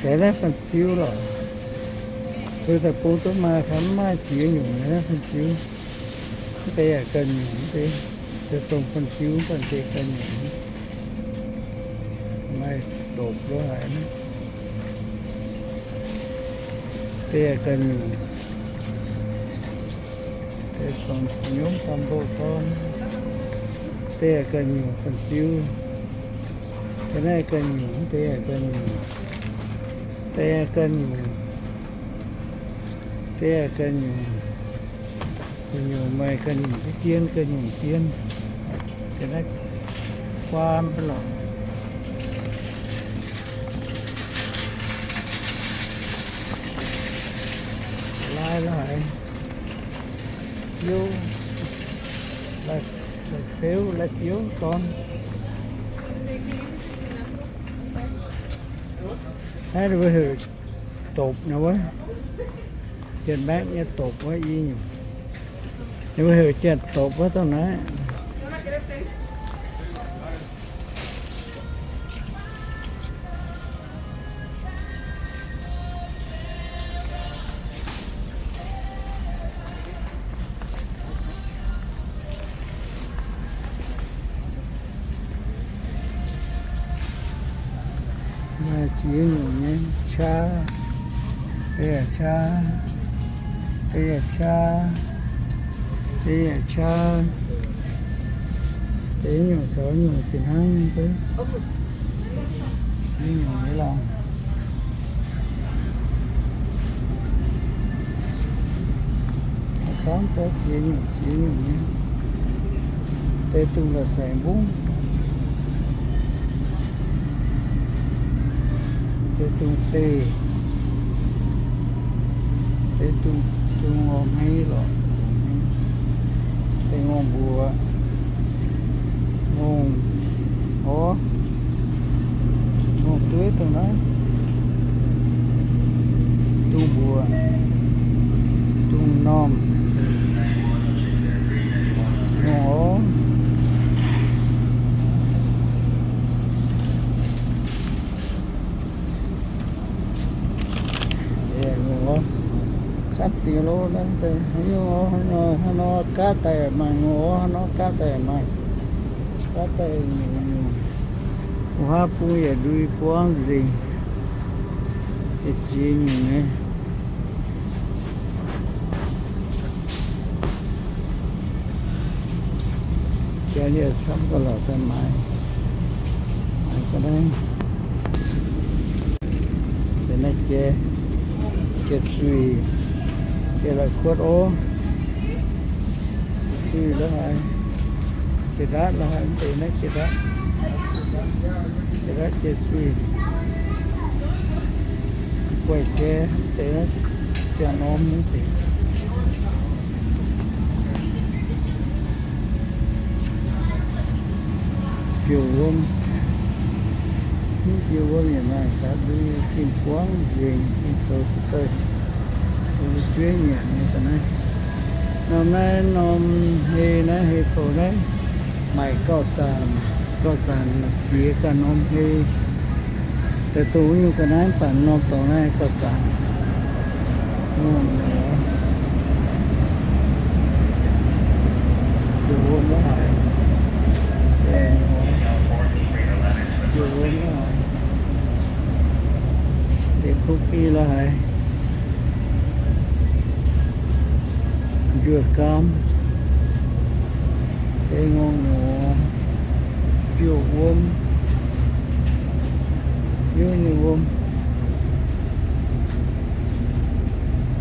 cái đó phần siêu rồi tôi tập bố tôi mà khám mà chỉ nhủ nó phần siêu cái à cần nhủ cái tôi tông phần siêu phần cái cần nhủ mai đột đó lại nó cái à cần nhủ cái còn nhóm tam bộ con cái à cần nhủ phần siêu cái này cần nhủ cái à cần nhủ cái à cần nhủ cái cần nhiều mày cần cái tiên cần nhiều tiên cái đó quan cái lọ lai lại vô là phiếu là chiếu con hai đứa hơi tụt nào quá trên bác nhé tụt quá gì nhiều nhưng mà hơi chết tụt quá tao nói mà chỉ nhiều nhé cha đây là cha đây là cha đây là cha để nhiều số nhiều tiền hàng tới chỉ nhiều cái lòng sáng có chỉ nhiều nhé tê tu là sài bún tê tu tê tê tu ngon hay rồi tê ngon bùa ngon ó ngon tưới tôi nói tu bùa tu non ngon ó sắp tiêu lô đó thì nó cá tè mà ngô nó cá tè mà cá tè hoa pui ở đuôi quang gì cái gì nhỉ cho như sắm có lọ tên mai cái đấy để nó che suy cái là cốt ố suy đó là cái đá là hai thì nó cái đá che suy quay che để nó cho nôm những gì chiều hôm như này ta đi tìm quán gì tìm số tới chuyên nhận như thế này nó hay nó hay phổ đấy mày có chàn phía cả nó hay để tú như cái này bản nó tổ này có chàn ngon nữa chiều hôm đó hả chiều hôm đó hả để cookie là hả dưa cam để ngon ngọt chiều hôm như hôm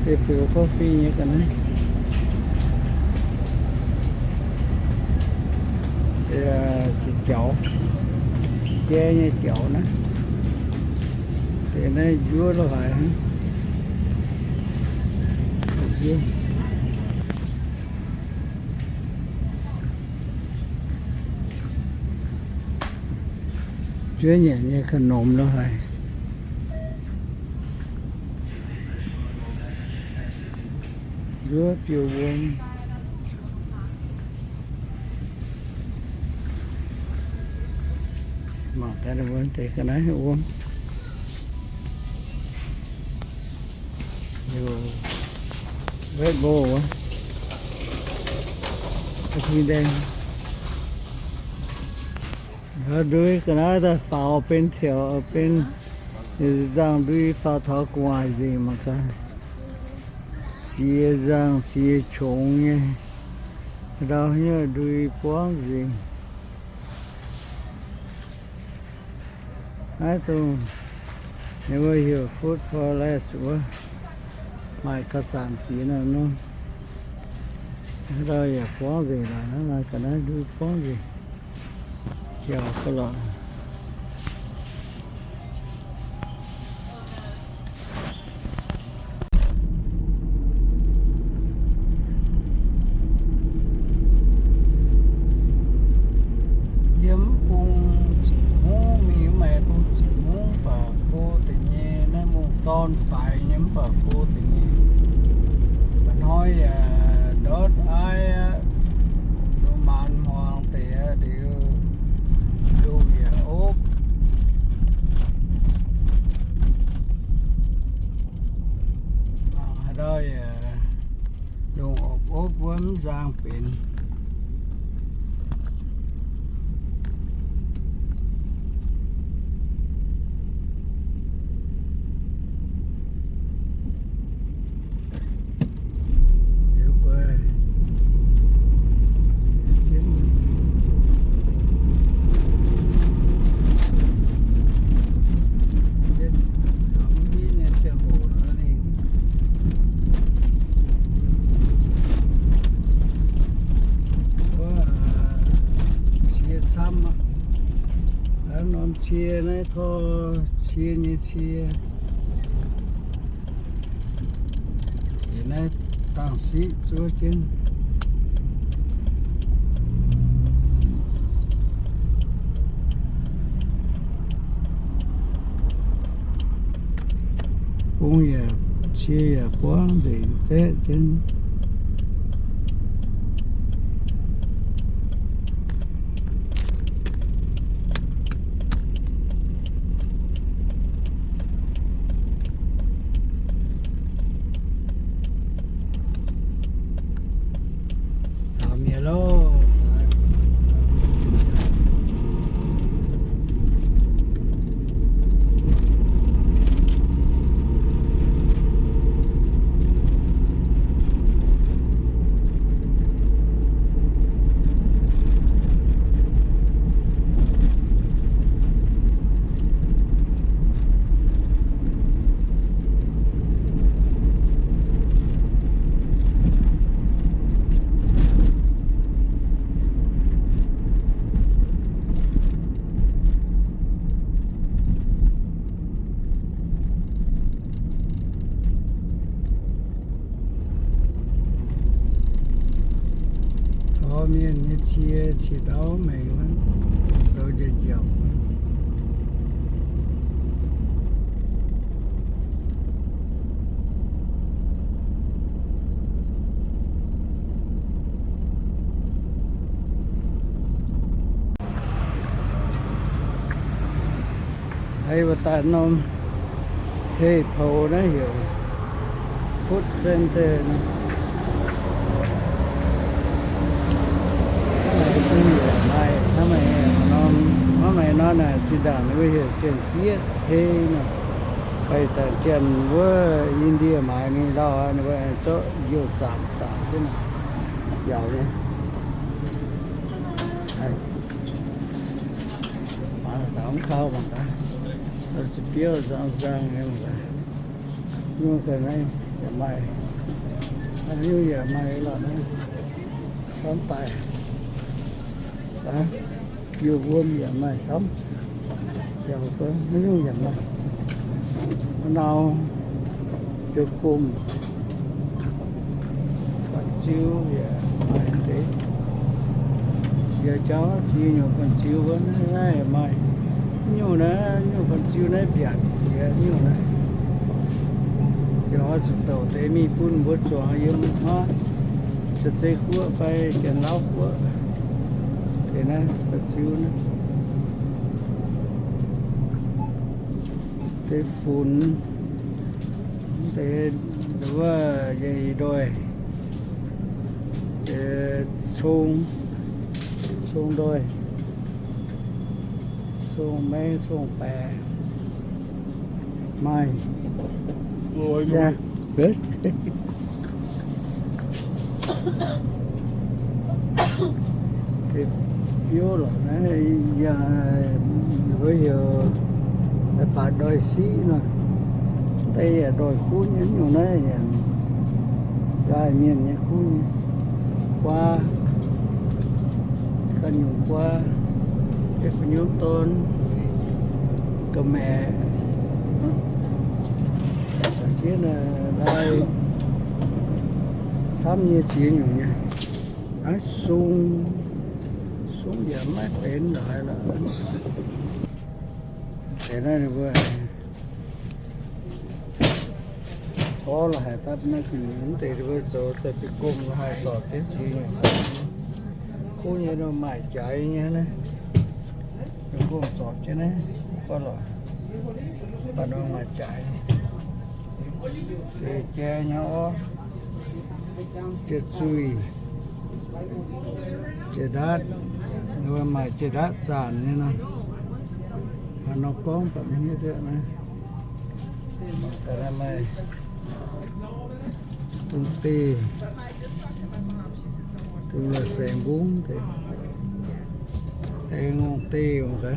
để phiếu coffee như cái này cái chậu che như chậu đó thì nó dưa nó phải dưa chứa nhẹ như khăn nộm đó thôi dưa chiều buông mà cái đó vẫn thì cái này uống nhiều vết bồ á, thì đen ở đuôi cái đó là phao bên theo bên giang đuôi phao tháo ngoài gì mà ta xìa giang xìa trống nhé đâu nhớ đuôi quáng gì I don't never hear food for less quá mai cắt sản chỉ là nó rồi có gì là nó là cái đó đuôi có gì giờ có loại yếm bung chỉ muốn mi mẹ bung chỉ muốn bà cô tự nhiên nó muốn con phải nhắm bà cô tự nhiên mình nói đốt ai đồ mặn hoàng thì đều đồ gì ốp rồi đồ ốp quấn giang biển chia này thôi chia như chia chia này tăng sĩ chúa trên cũng giờ chia quán gì thế trên miền như chia chỉ đó mày vẫn tôiจะเกี่ยวhay và tại nôm hay phô nó hiểu food center nó mày nó là chỉ đảng nó bây giờ chuyện tiết thế này phải chẳng chuyện với India mà này đó nó bây giờ chỗ nhiều giảm thế này giàu nhé mà giảm khâu bằng cái nó sẽ biểu răng em mà nhưng cái này để mày như giờ mày là nó sống tay đó vừa vuông giờ mày sống giờ có nói chung giờ mày nào được cùng còn chiếu giờ mày thế giờ cháu chia nhiều phần chiếu vẫn này mày nhiều phần chiếu này biển nhiều này thì họ sẽ tàu thế mi phun bớt chó yêu nó chặt dây cua phải chèn lau cua thế này phần chiếu này thế phun để đứa gì đôi xuông đôi xuông mấy xuông bè mai dạ good thì vô rồi đấy giờ bây giờ phải đôi xí nữa đây là đôi khu nhấn nhiều đấy gai miền nhé khu qua khăn dùng qua cái phần nhóm tôn cơ mẹ sản chế là đây sắm như xí nhiều nha nó xuống giảm mát bến lại là thế này là vừa có là hai tắp nó cứ những tiền vừa rồi tại bị cung là hai sọt cái gì cô như nó mải chạy nha này đừng có sọt chứ này có là bà nó mải chạy thì che nhau che chui che đát nhưng mà che đát sàn như này nó có phải như thế này cái này mày tung tê tung là xem bún thì đây ngon tê một cái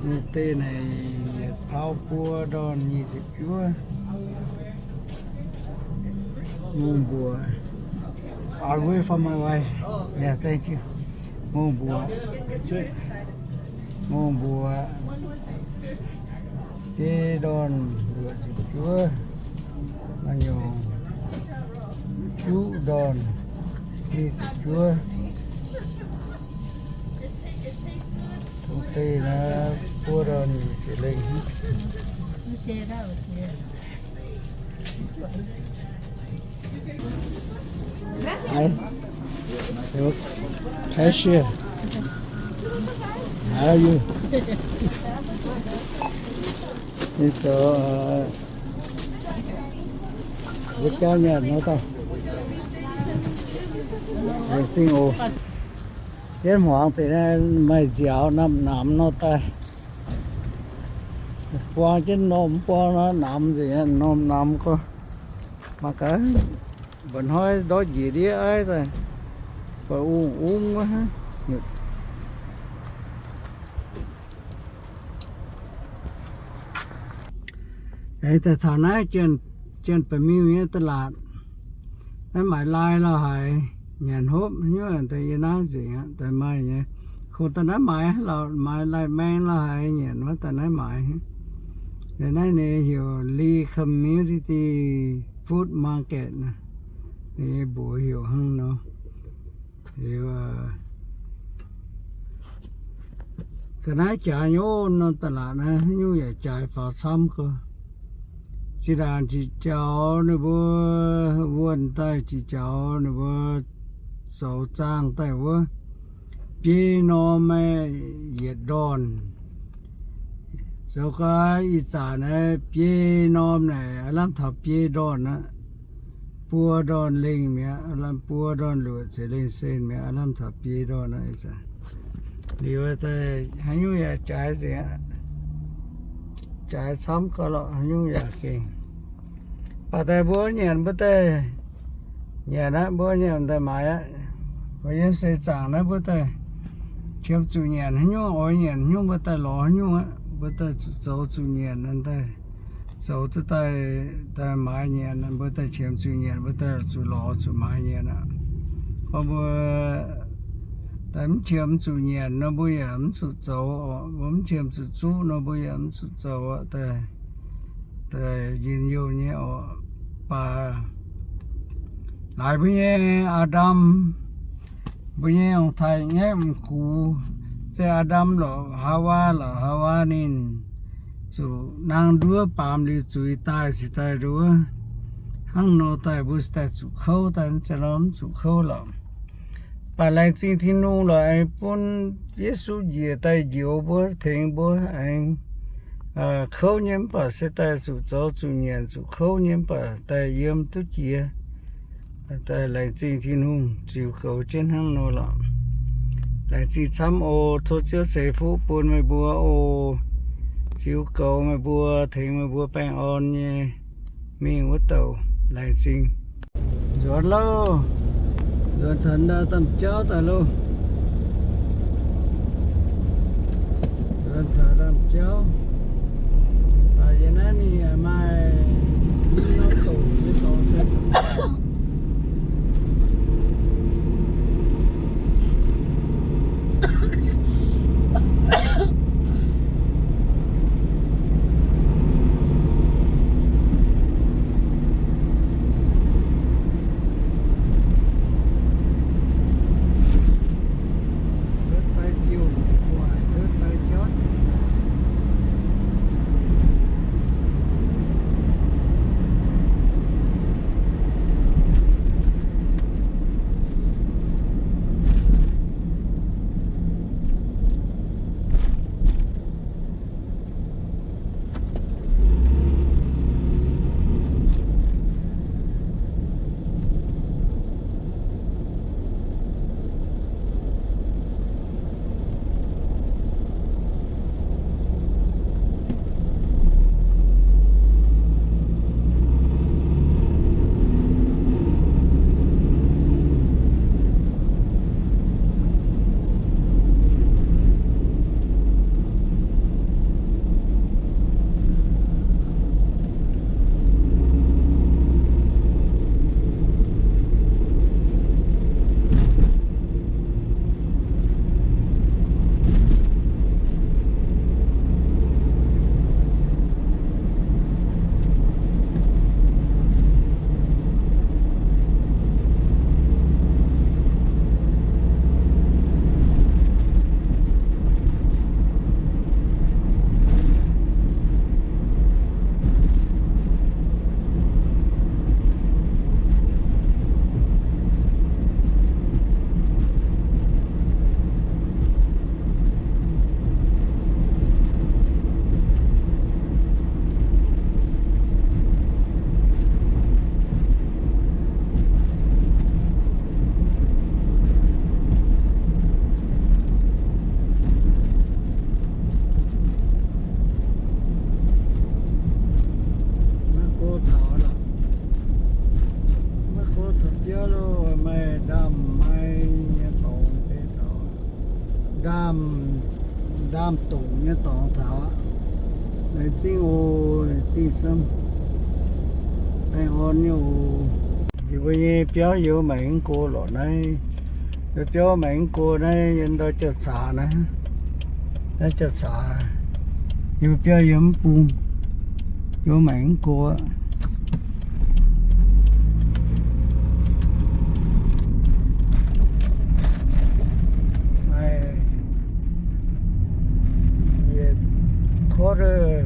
ngon tê này phao cua đòn như thịt chúa ngon bùa I'll wait for my wife. Yeah, thank you. Ngon bùa tê đòn lửa thịt chúa bao nhiêu chú đòn đi thịt chúa thông tê nó cua đòn thì lên Hi. Look, cashier. How are you? It's với cha nhà nó tao. Mình xin ô. Cái món thì mày dẻo nằm nó ta. Qua cái nôm qua nó nằm gì nôm có. Mà cái vẫn hỏi đó gì đi ấy rồi và uống quá ha đấy tại thằng này trên phải miêu như tờ lạt nó mãi lai là hay nhàn hốp nhớ tại vì nó gì á tại mai nhé không ta nói mãi là mãi lại men là hay nhàn quá ta nói mãi để này này hiểu Lee Community Food Market nè thì bộ hiểu hơn nó hiểu cái này trả nhô nó tận là này như vậy trả vào xăm cơ chỉ là chỉ cháu nữa bữa buồn tay chỉ cháu nữa bữa sầu trang tay bữa bia nó mới nhiệt đòn sau cái ít trả này bia nó này làm thập bia đòn á bùa đòn linh mẹ làm bùa đòn lụa sẽ lên sen mẹ làm thập bia đòn này sao điều này hay như vậy trái gì á trái sắm có lọ như vậy kì bà tay bố nhện bố tay nhện á bố nhện tay máy á có những xây chẳng đó bố tay chiếm chủ nhện hay như ỏi nhện như bố tay lỏ như á bố tay dấu chủ nhện anh tay dấu từ tay máy nhện anh bố tay chiếm chủ nhện bố tay chủ lỏ chủ máy nhện á có bố tấm chiếm chủ nhện nó bố ẩm chủ dấu bấm chiếm chủ chú nó bố ẩm chủ dấu á tay tay nhìn nhiều nhé bà lại bây giờ Adam bây giờ ông thầy nghe một cụ sẽ Adam là Hawa nên chú nàng đua bám đi chui tai chỉ tai đua hăng nô tai bút tai chú khâu tai sẽ làm chú khâu lắm bà lại chỉ thiên nu lại bốn Giêsu dìa tai diệu bữa thiền bữa anh khâu nhiễm bà sẽ tại chủ giáo chủ nhiệm chủ khâu nhiễm bà tại yếm tu chia tại lại chỉ thiên hùng chịu khẩu trên hàng nô lọ lại chỉ chăm ô thô chiếu sẽ phụ buồn mày bùa ô chịu cầu mày bùa thì mày bùa bèn on nhé mình có tàu lại chỉ rồi lâu rồi thần đã tầm chó tại luôn rồi thở tầm chó và giờ này mình mai nó tụ cái tàu xe đam tụng nhé tỏ thảo để chi ô để chi sâm đây hòn nhiều thì bây giờ béo nhiều mảnh cô lọ này béo mảnh cô này nhân đó chợ xả này đây chợ xả nhiều béo yếm bùn nhiều mảnh cô có rồi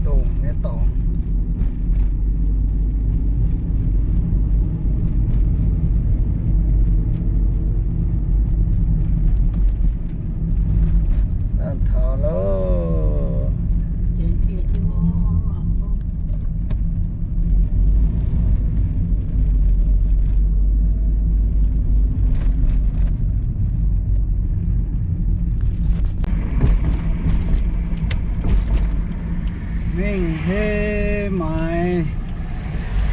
tùng cái tùng làm thở lô mình hê mày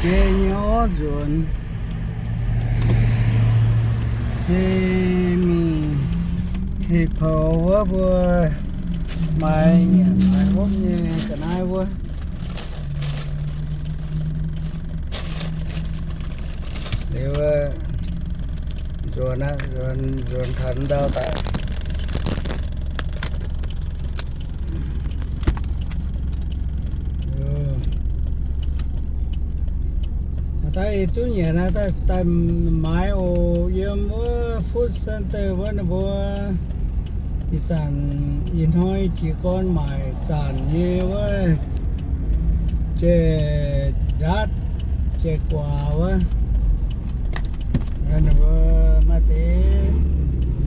chê nhỏ ruộng hê mình hê phở quá vừa mày nhận mày bốc như cả ai quá nếu ruộng á ruộng thần đau tại tại chú nhà na tại máy ô yếm mua food center với nó bữa đi sản yên thôi chỉ con mày sản như với chè rát chè quả với nó mà thế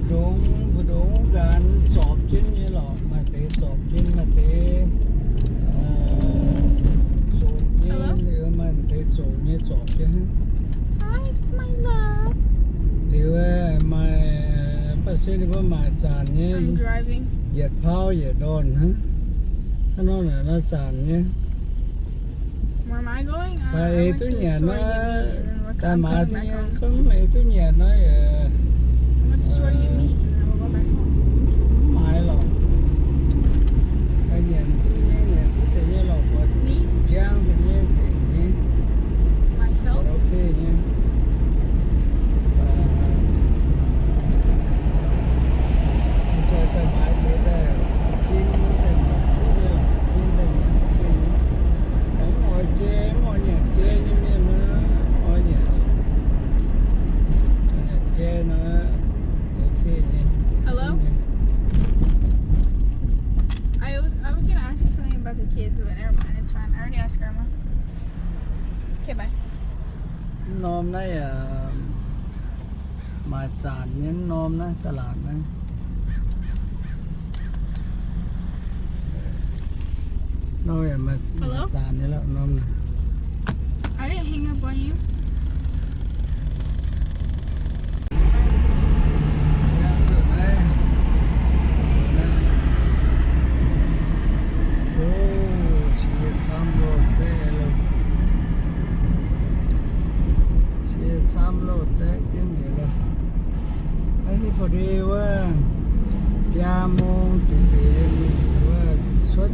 đúng gan sọp chứ như lọ mà thế chọc trên mà thế chỗ như liệu mà thế chỗ như chọc chứ Hi, my love. liệu mà bác sĩ đi vào mà chán nhé I'm driving. nhiệt phao nhiệt đòn hả nó là nó chán nhé Where am I going? và I ấy went tôi to the nhà store nó to get meat, and then ta I'm mà coming thì back home. không ấy tôi nhà nó I went to the store to get meat, and then we'll go back home. mãi lọ cái nhà tôi tự nhiên lọ quật Me, giang tự nhiên gì nhé myself. ok nhé và cho ta mãi thế đây xin ta nhiều xin ta nhiều khi không mọi nhà chê như miền nó mọi nhà chê nó ok nhé Hello? I was gonna ask you something about the kids, but never mind. It's fine. I already asked Grandma. Okay, bye. nôm này mà chán những nôm này tà lạt này nói mà Hello? chán như là nôm này I didn't hang up on you. Xăm lột sẽ kiếm nghĩa rồi ấy thìพอดีว่ายาโมงติดว่าชุด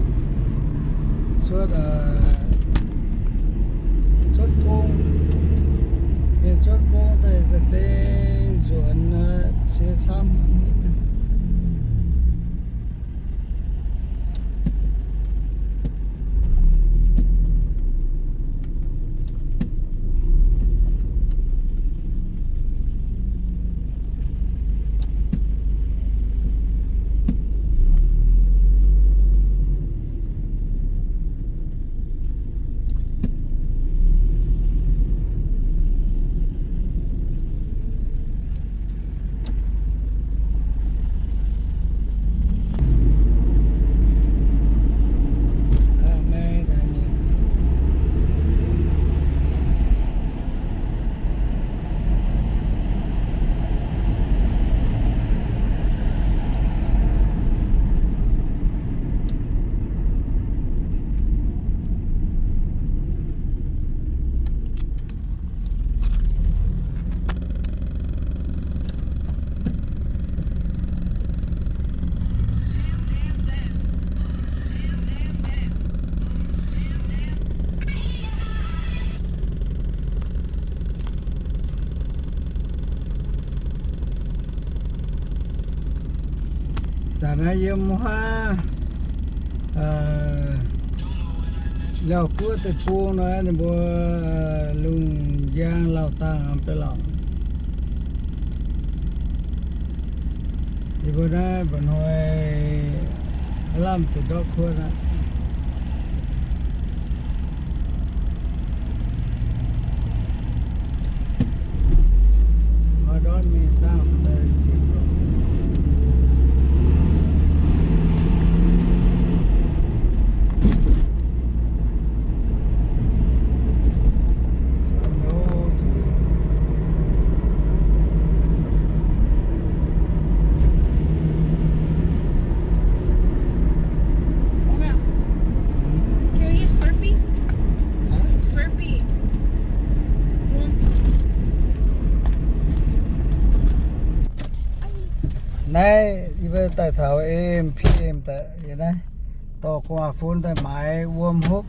กุ้งเป็นชุดกุ้งแต่เต้ส่วนเสียซ้ำนิดนึงsana yung mga lao cua từ phu nó là bùa lùng giang lao tang phải lòng thì bữa nay bọn hồi làm từ đó khua đó mà đón mình tăng style chịu Oh, yeah. Can we get Slurpee? Slurpee. Mm. này đi về tại thảo em PM tại vậy đấy to qua phun tại máy warm hút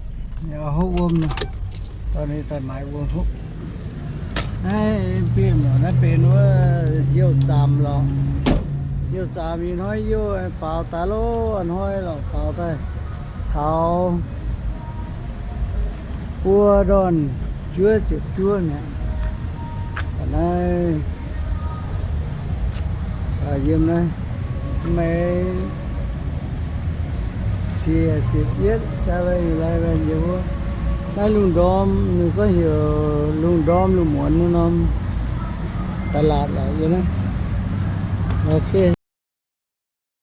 nhà hút warm này tao đi tại máy warm hút này em PM nó bên nó yêu chạm lo yêu chạm thì nói yêu phao ta lô anh hỏi là phao tay thảo cua đòn chúa chịu chúa nè ở đây ở dùm đây mấy xe biết sao vậy lại bên vô đây luôn đom mình có hiểu luôn đom luôn muốn luôn không ta lạt lại vậy đó ok